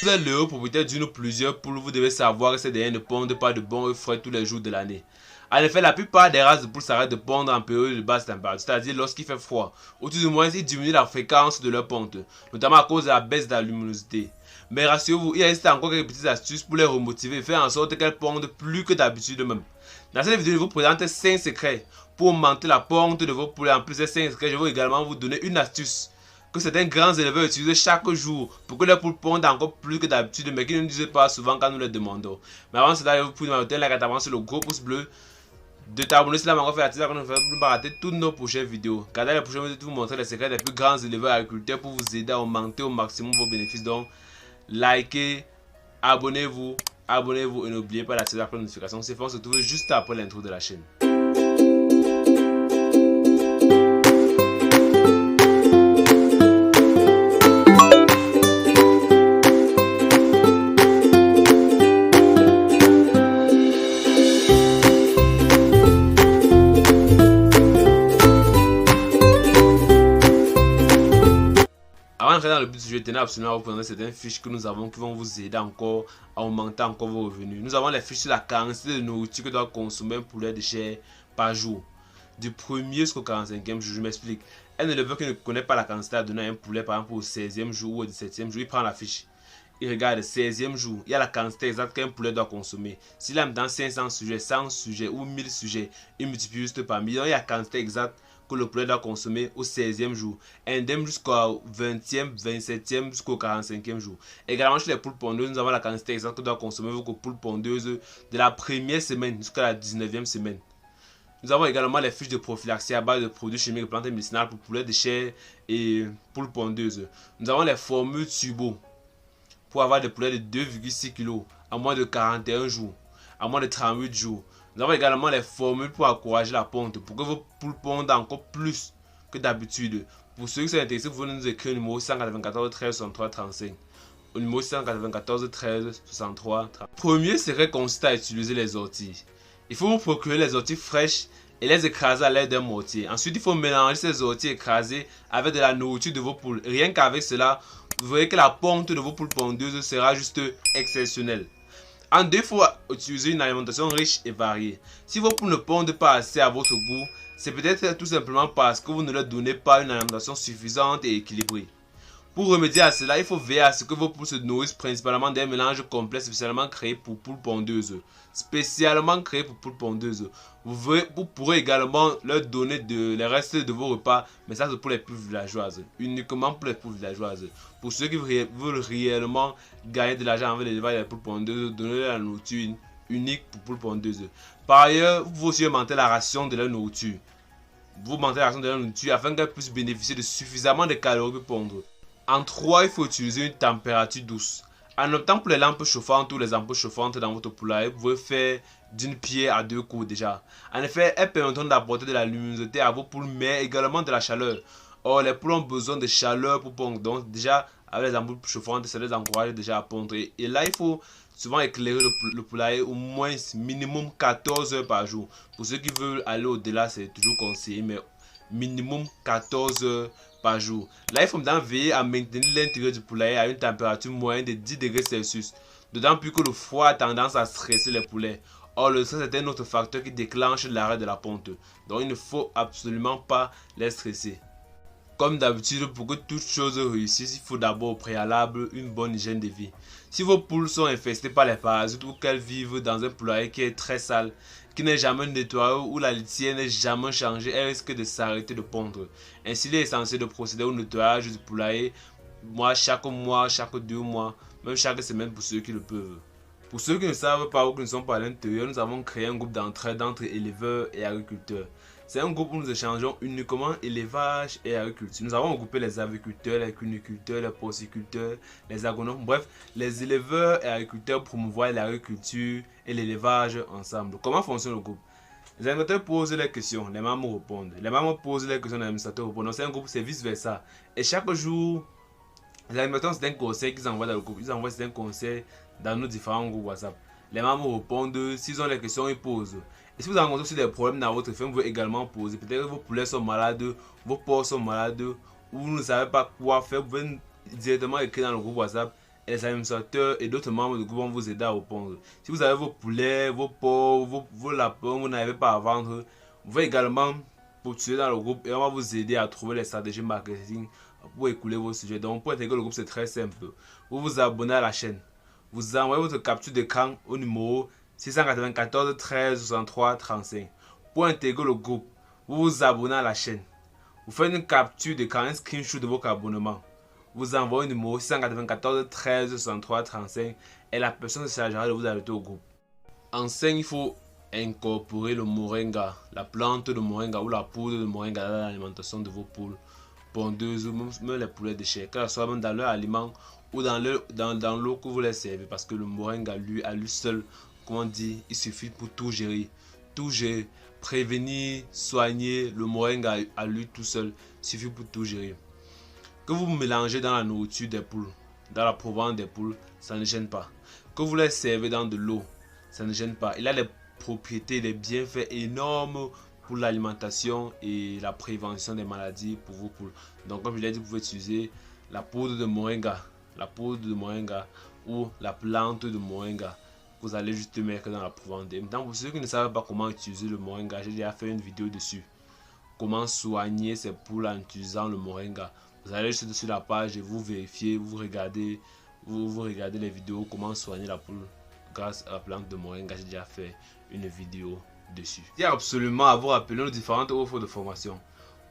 Vous êtes l'heureux propriétaire d'une ou plusieurs poules, vous devez savoir que ces dernières ne pondent pas de bons œufs frais tous les jours de l'année. En effet, la plupart des races de poules s'arrêtent de pondre en période de basse température, c'est-à-dire lorsqu'il fait froid, ou tout du moins ils diminuent la fréquence de leur ponte, notamment à cause de la baisse de la luminosité. Mais rassurez-vous, il existe encore quelques petites astuces pour les remotiver et faire en sorte qu'elles pondent plus que d'habitude même. Dans cette vidéo, je vous présente 5 secrets pour augmenter la ponte de vos poulets. En plus de ces 5 secrets, je vais également vous donner une astuce que certains grands éleveurs utilisent chaque jour pour que les poules pondent encore plus que d'habitude, mais qu'ils ne disent pas souvent quand nous les demandons. Mais avant cela, je vous prie de mettre un like à t'abonner sur le gros pouce bleu, de t'abonner si la maman fait la petite pour ne pas rater toutes nos prochaines vidéos. Regardez les prochaines vidéos, vous montrer les secrets des plus grands éleveurs agriculteurs pour vous aider à augmenter au maximum vos bénéfices. Donc, likez, abonnez-vous et n'oubliez pas d'activer la cloche de notification. C'est fait, on se retrouve juste après l'intro de la chaîne. Avant d'entrer dans le but du sujet, je tenais absolument à vous présenter certaines fiches que nous avons qui vont vous aider encore à augmenter encore vos revenus. Nous avons les fiches sur la quantité de nourriture que doit consommer un poulet de chair par jour. Du 1er jusqu'au 45e jour, je m'explique. Un éleveur qui ne connaît pas la quantité à donner à un poulet, par exemple au 16e jour ou au 17e jour, il prend la fiche. Il regarde le 16e jour, il y a la quantité exacte qu'un poulet doit consommer. S'il aime dans 500 sujets, 100 sujets ou 1000 sujets, il multiplie juste par 1000. Il y a la quantité exacte que le poulet doit consommer au 16e jour, indemne jusqu'au 20e, 27e, jusqu'au 45e jour. Également chez les poules pondeuses, nous avons la quantité exacte que doit consommer vos poules pondeuses de la première semaine jusqu'à la 19e semaine. Nous avons également les fiches de prophylaxie à base de produits chimiques et plantes médicinales pour poulets de chair et poules pondeuses. Nous avons les formules turbo pour avoir des poulets de 2,6 kg à moins de 41 jours, à moins de 38 jours. Nous avons également les formules pour encourager la ponte, pour que vos poules pondent encore plus que d'habitude. Pour ceux qui sont intéressés, vous pouvez nous écrire au numéro 194 13 63 35. Au numéro 194 13 63 30. Premier secret consiste à utiliser les orties. Il faut vous procurer les orties fraîches et les écraser à l'aide d'un mortier. Ensuite, il faut mélanger ces orties écrasées avec de la nourriture de vos poules. Rien qu'avec cela, vous verrez que la ponte de vos poules pondeuses sera juste exceptionnelle. En deux, il faut utiliser une alimentation riche et variée. Si vos poules ne pondent pas assez à votre goût, c'est peut-être tout simplement parce que vous ne leur donnez pas une alimentation suffisante et équilibrée. Pour remédier à cela, il faut veiller à ce que vos poules se nourrissent principalement d'un mélange complet spécialement créé pour poules pondeuses. Vous pourrez également leur donner les restes de vos repas, mais ça c'est pour les poules villageoises, uniquement pour les poules villageoises. Pour ceux qui veulent réellement gagner de l'argent avec l'élevage des poules pondeuses, donnez-leur la nourriture unique pour poules pondeuses. Par ailleurs, vous pouvez aussi augmenter la ration de leur nourriture. Vous augmentez la ration de leur nourriture afin qu'elles puissent bénéficier de suffisamment de calories pour pondre. En 3, il faut utiliser une température douce. En optant pour les lampes chauffantes ou les ampoules chauffantes dans votre poulailler, vous pouvez faire d'une pierre à deux coups déjà. En effet, elles permettront d'apporter de la luminosité à vos poules, mais également de la chaleur. Or, les poules ont besoin de chaleur pour pondre. Donc, déjà, avec les ampoules chauffantes, ça les encourage déjà à pondre. Et là, il faut souvent éclairer le poulailler au moins minimum 14 heures par jour. Pour ceux qui veulent aller au-delà, c'est toujours conseillé, mais minimum 14 heures par jour. Là, il faut maintenant veiller à maintenir l'intérieur du poulailler à une température moyenne de 10 degrés Celsius. D'autant plus que le froid a tendance à stresser les poulets. Or, le stress est un autre facteur qui déclenche l'arrêt de la ponte. Donc, il ne faut absolument pas les stresser. Comme d'habitude, pour que toute chose réussisse, il faut d'abord au préalable une bonne hygiène de vie. Si vos poules sont infestées par les parasites ou qu'elles vivent dans un poulailler qui est très sale, qui n'est jamais nettoyé ou la litière n'est jamais changée, elles risquent de s'arrêter de pondre. Ainsi, il est essentiel de procéder au nettoyage du poulailler chaque mois, chaque 2 mois, même chaque semaine pour ceux qui le peuvent. Pour ceux qui ne savent pas ou qui ne sont pas à l'intérieur, nous avons créé un groupe d'entraide entre éleveurs et agriculteurs. C'est un groupe où nous échangeons uniquement élevage et agriculture. Nous avons regroupé les aviculteurs, les cuniculteurs, les porciculteurs, les agronomes, bref, les éleveurs et agriculteurs promouvoient l'agriculture et l'élevage ensemble. Comment fonctionne le groupe? Les animateurs posent les questions, les membres répondent. Les membres posent les questions, les administrateurs répondent. Donc c'est un groupe, c'est vice versa. Et chaque jour, les animateurs, c'est un conseil qu'ils envoient dans le groupe. Ils envoient certains conseils dans nos différents groupes WhatsApp. Les membres répondent, s'ils ont des questions, ils posent. Et si vous rencontrez aussi des problèmes dans votre ferme, vous pouvez également poser. Peut-être que vos poulets sont malades, vos porcs sont malades, ou vous ne savez pas quoi faire, vous pouvez directement écrire dans le groupe WhatsApp et les administrateurs et d'autres membres du groupe vont vous aider à répondre. Si vous avez vos poulets, vos porcs, vos lapins, vous n'arrivez pas à vendre, vous pouvez également postuler dans le groupe et on va vous aider à trouver les stratégies marketing pour écouler vos sujets. Donc pour intégrer le groupe, c'est très simple. Vous vous abonnez à la chaîne. Vous envoyez votre capture d'écran au numéro 694 13 63 35. Pour intégrer le groupe, vous vous abonnez à la chaîne. Vous faites une capture d'écran, un screenshot de votre abonnement. Vous envoyez le numéro 694 13 63 35 et la personne se chargera de vous ajouter au groupe. En 5, il faut incorporer le moringa, la plante de moringa ou la poudre de moringa dans l'alimentation de vos poules pondeuses ou même les poulets de chair, que ce soit même dans leur aliment ou dans l'eau que vous les servez, parce que le moringa à lui seul, comment dire, il suffit pour tout gérer. Tout gérer, prévenir, soigner, le moringa à lui tout seul suffit pour tout gérer. Que vous mélangez dans la nourriture des poules, dans la provence des poules, ça ne gêne pas. Que vous les servez dans de l'eau, ça ne gêne pas. Il a les propriétés, les bienfaits énormes pour l'alimentation et la prévention des maladies pour vos poules. Donc comme je l'ai dit, vous pouvez utiliser la poudre de moringa, ou la plante de moringa. Vous allez juste mettre dans la provence. Maintenant, pour ceux qui ne savent pas comment utiliser le moringa, j'ai déjà fait une vidéo dessus. Comment soigner ces poules en utilisant le moringa. Vous allez juste sur la page et vous vérifiez, vous regardez les vidéos comment soigner la poule grâce à la plante de moringa. J'ai déjà fait une vidéo dessus. Il y a absolument à vous rappeler nos différentes offres de formation.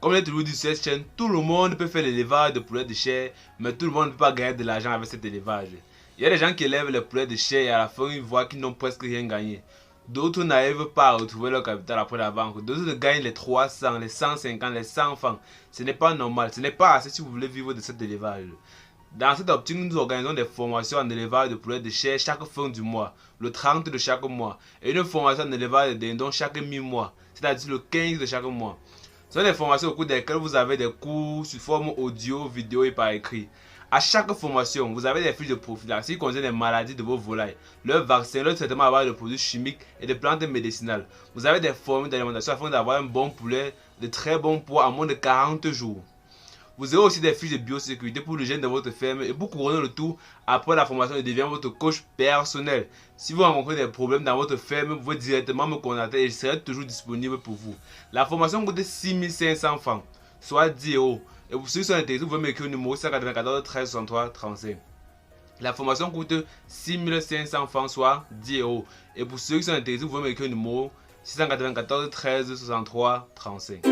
Comme je l'ai toujours dit sur cette chaîne, tout le monde peut faire l'élevage de poulets de chair, mais tout le monde ne peut pas gagner de l'argent avec cet élevage. Il y a des gens qui élèvent les poulets de chair et à la fin ils voient qu'ils n'ont presque rien gagné. D'autres n'arrivent pas à retrouver leur capital après la vente. D'autres gagnent les 300, les 150, les 100 francs. Ce n'est pas normal, ce n'est pas assez si vous voulez vivre de cet élevage. Dans cette optique, nous organisons des formations en élevage de poulets de chair chaque fin du mois, le 30 de chaque mois, et une formation en élevage de dindons chaque mi-mois, c'est-à-dire le 15 de chaque mois. Ce sont des formations au cours desquelles vous avez des cours sous forme audio, vidéo et par écrit. À chaque formation, vous avez des fiches de prophylaxie qui contiennent les maladies de vos volailles, leurs vaccins, leur traitement à base de produits chimiques et de plantes médicinales. Vous avez des formules d'alimentation afin d'avoir un bon poulet de très bon poids en moins de 40 jours. Vous aurez aussi des fiches de biosécurité pour l'hygiène de votre ferme et pour couronner le tout, après la formation, je deviens votre coach personnel. Si vous rencontrez des problèmes dans votre ferme, vous pouvez directement me contacter et je serai toujours disponible pour vous. La formation coûte 6500 francs, soit 10 €. Et pour ceux qui sont intéressés, vous pouvez m'écrire au numéro 194 13 63 35. La formation coûte 6500 francs, soit 10 €. Et pour ceux qui sont intéressés, vous pouvez m'écrire au numéro 694 13 63 35.